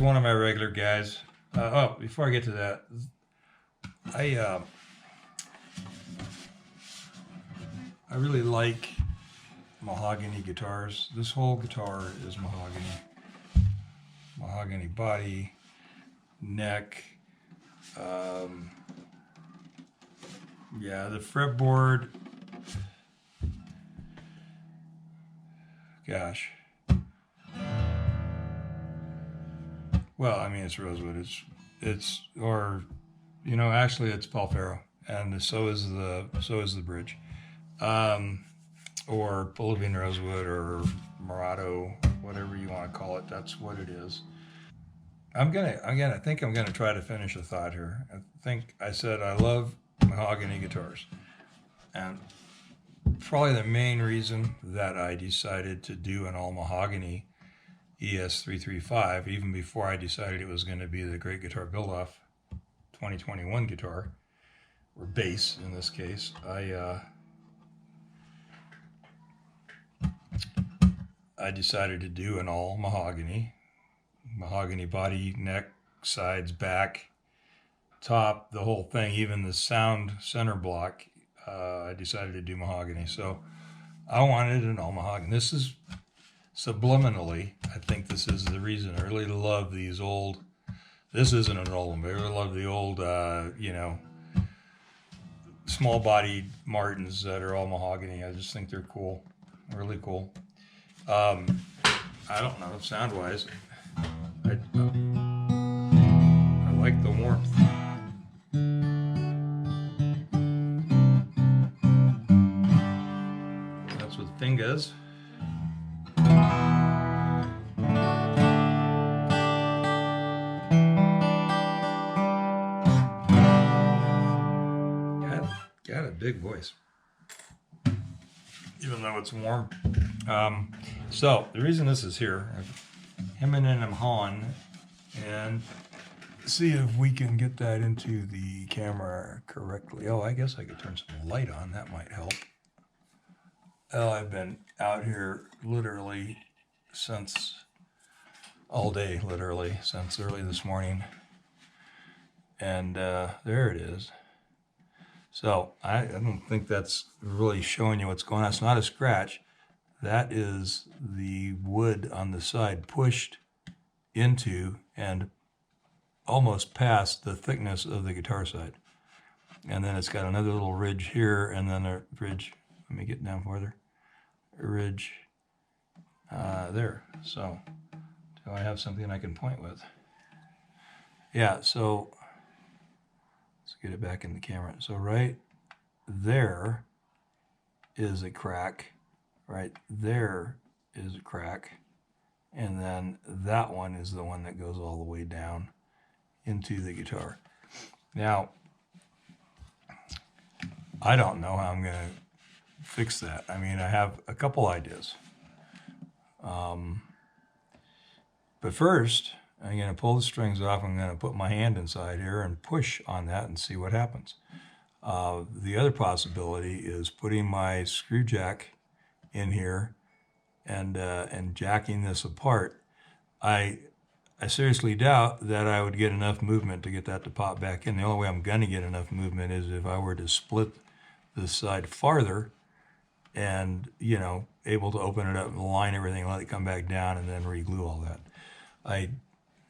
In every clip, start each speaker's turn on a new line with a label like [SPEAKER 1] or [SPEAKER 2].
[SPEAKER 1] one of my regular guys. Oh, before I get to that, I really like mahogany guitars. This whole guitar is mahogany. Mahogany body, neck. Yeah, the fretboard. Gosh. Well, I mean, it's rosewood. Actually, it's Palfero, and so is the bridge, or Bolivian rosewood or Murado, whatever you want to call it. That's what it is. I think I'm gonna try to finish a thought here. I think I said I love mahogany guitars, and probably the main reason that I decided to do an all mahogany ES335, even before I decided it was going to be the Great Guitar Build-Off 2021 guitar, or bass in this case, I decided to do an all mahogany body, neck, sides, back, top, the whole thing, even the sound center block. I decided to do mahogany, so I wanted an all mahogany. This is subliminally, I think this is the reason. I really love these old. This isn't an old one, but I really love the old, small-bodied Martins that are all mahogany. I just think they're cool, really cool. I don't know, sound-wise, I like the warmth. That's what the thing does. Got a big voice, even though it's warm. So the reason this is here, him and him on, and see if we can get that into the camera correctly. Oh, I guess I could turn some light on. That might help. Oh, I've been out here literally since all day, literally since early this morning, and there it is. So I don't think that's really showing you what's going on. It's not a scratch. That is the wood on the side pushed into and almost past the thickness of the guitar side. And then it's got another little ridge here, and then a ridge. Let me get down farther. A ridge there. So do I have something I can point with? Yeah, so let's get it back in the camera. So right there is a crack. Right there is a crack. And then that one is the one that goes all the way down into the guitar. Now, I don't know how I'm going to fix that. I mean, I have a couple ideas. But first, I'm going to pull the strings off. I'm going to put my hand inside here and push on that and see what happens. The other possibility is putting my screw jack in here and jacking this apart. I seriously doubt that I would get enough movement to get that to pop back in. The only way I'm going to get enough movement is if I were to split this side farther and, able to open it up and line everything, let it come back down, and then re-glue all that. I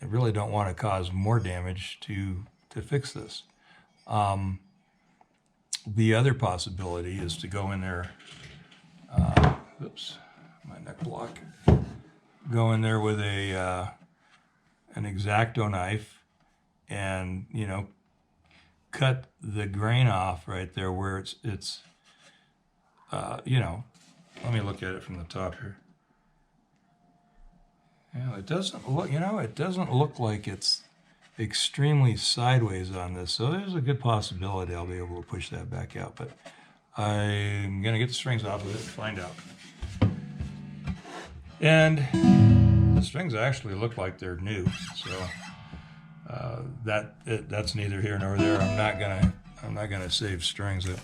[SPEAKER 1] really don't want to cause more damage to fix this. The other possibility is to go in there, oops, my neck block, go in there with an X-Acto knife and, cut the grain off right there where it's let me look at it from the top here. Yeah, it doesn't look like it's extremely sideways on this, so there's a good possibility I'll be able to push that back out, but I'm gonna get the strings off of it and find out. And the strings actually look like they're new, so that's neither here nor there. I'm not gonna save strings. It's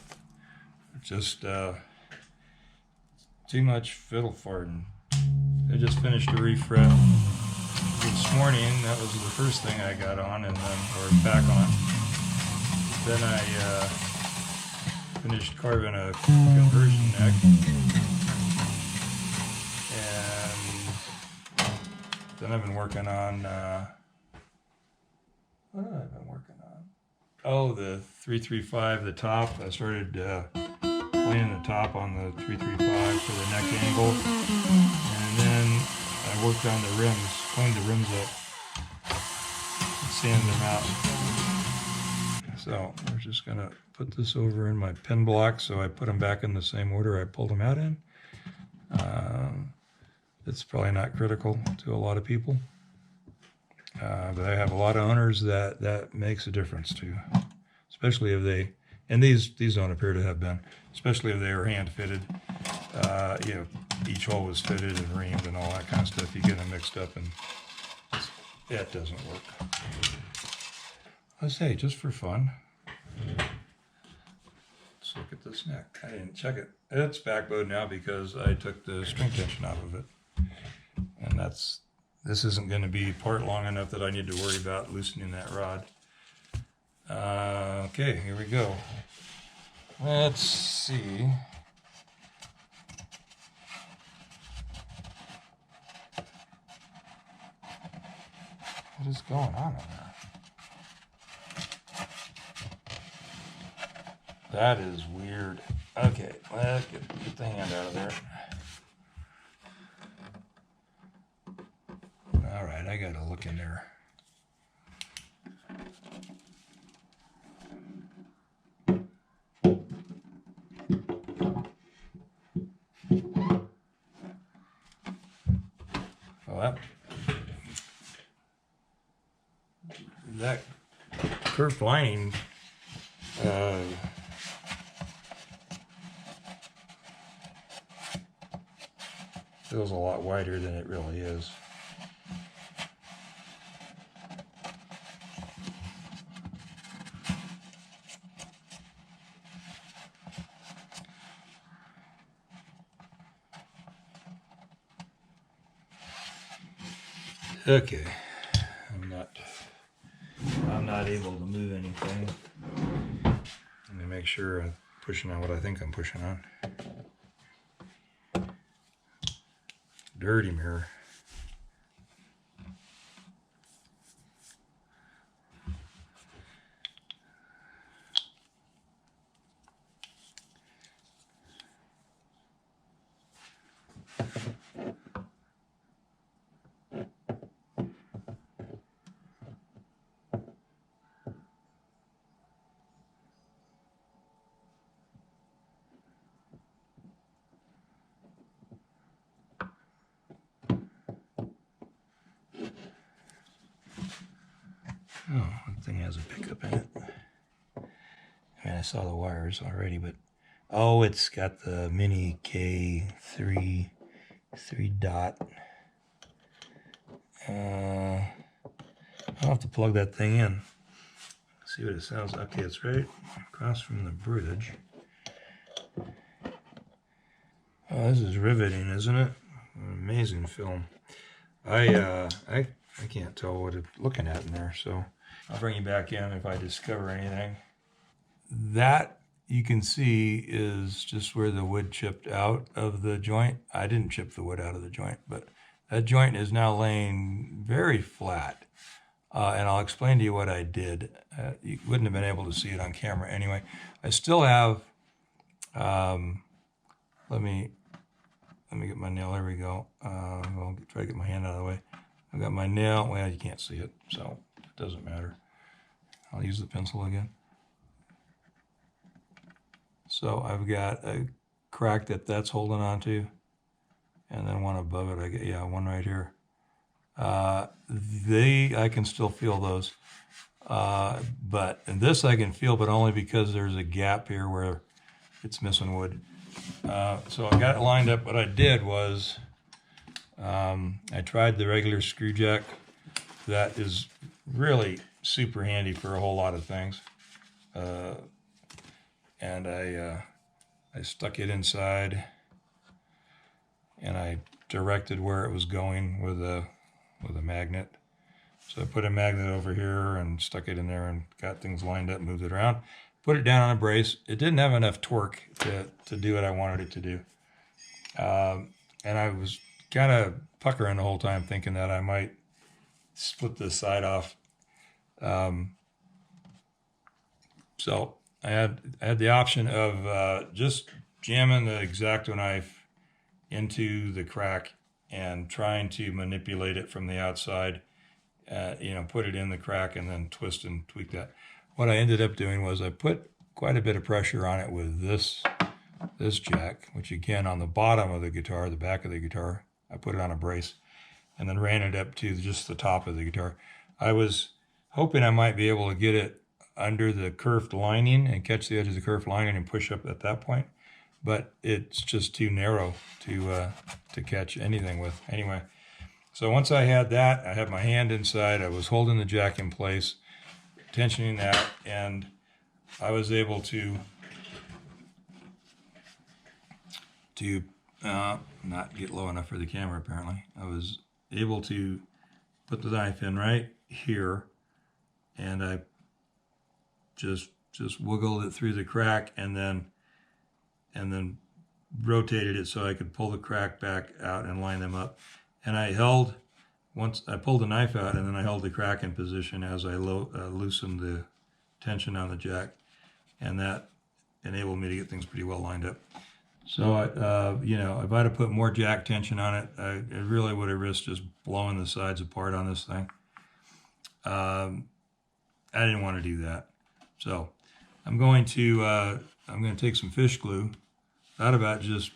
[SPEAKER 1] just too much fiddle farting. I just finished a refret. It's morning, that was the first thing I got on, and then, or back on. Then I finished carving a conversion neck. And then I've been working on, what have I been working on? Oh, the 335, the top. I started planing the top on the 335 for the neck angle. And then I worked on the rims, cleaned the rims up, and sanded them out. So we're just gonna put this over in my pin block, so I put them back in the same order I pulled them out in. It's probably not critical to a lot of people, but I have a lot of owners that makes a difference to, especially if they, and these don't appear to have been, especially if they are hand fitted. You know, each hole was fitted and reamed and all that kind of stuff. You get them mixed up, and that doesn't work. Let's say, just for fun, let's look at this neck. I didn't check it. It's backbowed now because I took the string tension out of it. And this isn't going to be part long enough that I need to worry about loosening that rod. Okay, here we go. Let's see. What is going on in there? That is weird. Okay, let's get the hand out of there. All right, I gotta look in there. Well, that curved lining feels a lot wider than it really is. Okay, I'm not able to move anything. Let me make sure I'm pushing on what I think I'm pushing on. Dirty mirror. Oh, that thing has a pickup in it. I mean, I saw the wires already, but oh, it's got the mini K3 dot. I'll have to plug that thing in. See what it sounds like. Okay, it's right across from the bridge. Oh, this is riveting, isn't it? An amazing film. I can't tell what it's looking at in there, so I'll bring you back in if I discover anything. That, you can see, is just where the wood chipped out of the joint. I didn't chip the wood out of the joint, but that joint is now laying very flat. And I'll explain to you what I did. You wouldn't have been able to see it on camera anyway. I still have, let me get my nail. There we go. I'll try to get my hand out of the way. I've got my nail. Well, you can't see it, so it doesn't matter. I'll use the pencil again. So I've got a crack that's holding on to, and then one above it. One right here. I can still feel those, but and this I can feel, but only because there's a gap here where it's missing wood. So I got it lined up. What I did was I tried the regular screw jack. That is really super handy for a whole lot of things. And I stuck it inside, and I directed where it was going with a magnet, So I put a magnet over here and stuck it in there and got things lined up, moved it around, put it down on a brace. It didn't have enough torque to do what I wanted it to do. And I was kind of puckering the whole time thinking that I might split this side off. So I had the option of just jamming the X-Acto knife into the crack and trying to manipulate it from the outside, put it in the crack and then twist and tweak that. What I ended up doing was I put quite a bit of pressure on it with this jack, which again on the bottom of the guitar, the back of the guitar, I put it on a brace and then ran it up to just the top of the guitar. I was hoping I might be able to get it under the kerfed lining and catch the edge of the kerfed lining and push up at that point, but it's just too narrow to catch anything with. Anyway, so once I had that, I had my hand inside, I was holding the jack in place, tensioning that, and I was able to not get low enough for the camera apparently. I was able to put the knife in right here, and I just wiggled it through the crack and then rotated it so I could pull the crack back out and line them up. And once I pulled the knife out, and then I held the crack in position as I loosened the tension on the jack, and that enabled me to get things pretty well lined up. So if I'd have put more jack tension on it, I really would have risked just blowing the sides apart on this thing. I didn't want to do that. So I'm going to take some fish glue. Thought about just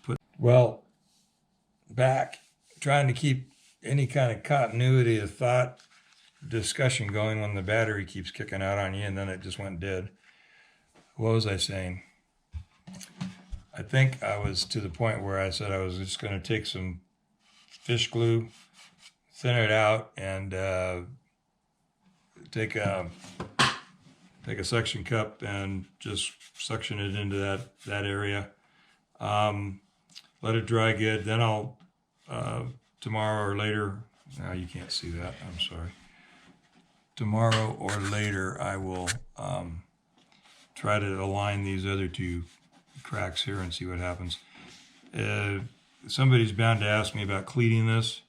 [SPEAKER 1] back, trying to keep any kind of continuity of thought discussion going when the battery keeps kicking out on you, and then it just went dead. What was I saying? I think I was to the point where I said I was just going to take some fish glue, thin it out, and take a suction cup and just suction it into that area. Let it dry good. Then I'll tomorrow or later. Now you can't see that. I'm sorry. Tomorrow or later, I will try to align these other two cracks here and see what happens. Somebody's bound to ask me about cleating this.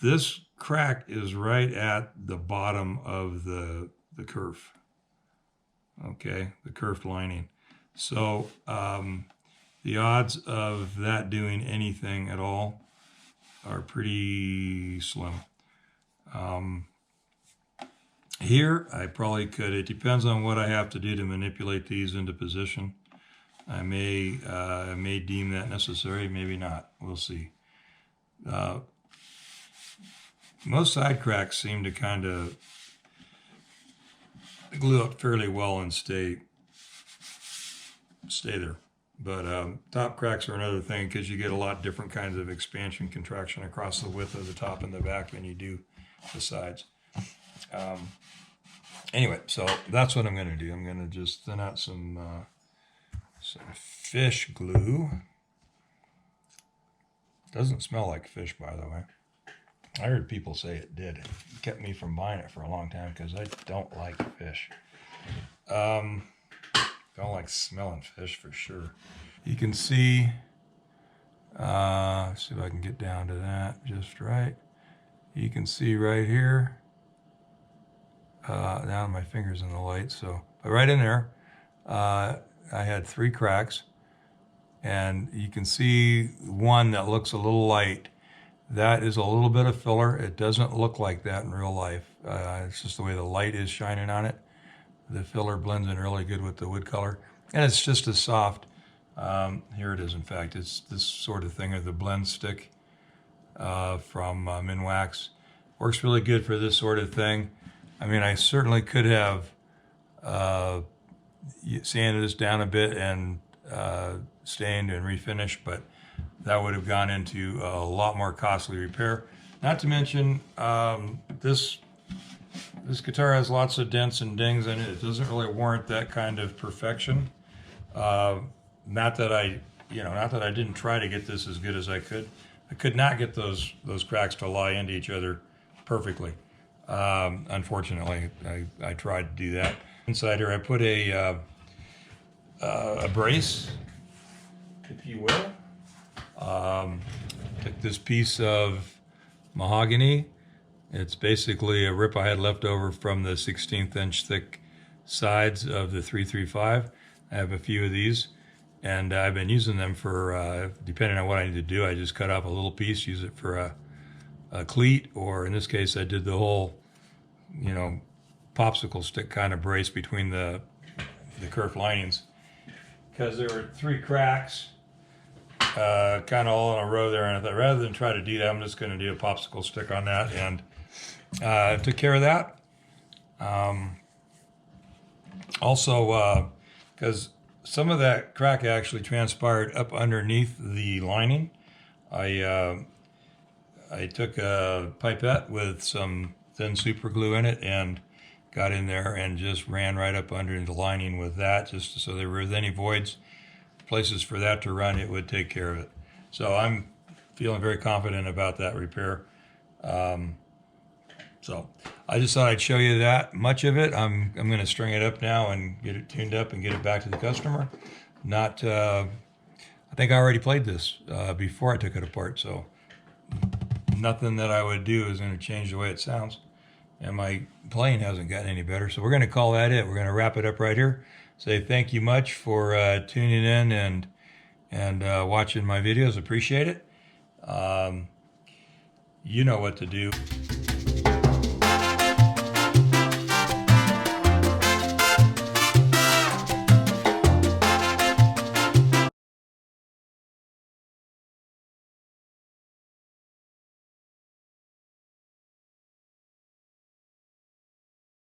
[SPEAKER 1] This crack is right at the bottom of the kerf. Okay, the kerfed lining. So the odds of that doing anything at all are pretty slim. Here, I probably could. It depends on what I have to do to manipulate these into position. I may deem that necessary, maybe not. We'll see. Most side cracks seem to kind of glue up fairly well and stay there. But top cracks are another thing, because you get a lot different kinds of expansion, contraction across the width of the top and the back than you do the sides. Anyway, so that's what I'm going to do. I'm going to just thin out some fish glue. Doesn't smell like fish, by the way. I heard people say it did. It kept me from buying it for a long time because I don't like fish. Don't like smelling fish for sure. You can see, let's see if I can get down to that just right. You can see right here, now my finger's in the light, so, but right in there, I had 3 cracks, and you can see one that looks a little light. That is a little bit of filler. It doesn't look like that in real life. It's just the way the light is shining on it. The filler blends in really good with the wood color, and it's just as soft. Here it is, in fact. It's this sort of thing of the blend stick from Minwax. Works really good for this sort of thing. I mean, I certainly could have sanded this down a bit and stained and refinished, but that would have gone into a lot more costly repair. Not to mention, this guitar has lots of dents and dings in it. It doesn't really warrant that kind of perfection. Not that I didn't try to get this as good as I could. I could not get those cracks to lie into each other perfectly. Unfortunately, I tried to do that. Inside here, I put a brace, if you will. Took this piece of mahogany. It's basically a rip I had left over from the 16th inch thick sides of the 335. I have a few of these, and I've been using them for, depending on what I need to do, I just cut off a little piece, use it for a cleat, or in this case, I did the whole, popsicle stick kind of brace between the kerf linings. Because there were 3 cracks, kind of all in a row there, and I thought rather than try to do that, I'm just going to do a popsicle stick on that, and took care of that. Also, because some of that crack actually transpired up underneath the lining, I took a pipette with some thin super glue in it and got in there and just ran right up under the lining with that, just so there were any voids, places for that to run, it would take care of it. So I'm feeling very confident about that repair. So I just thought I'd show you that much of it. I'm going to string it up now and get it tuned up and get it back to the customer. I think I already played this before I took it apart, so nothing that I would do is going to change the way it sounds. And my playing hasn't gotten any better, so we're going to call that it. We're going to wrap it up right here. Say thank you much for tuning in and watching my videos. Appreciate it. You know what to do.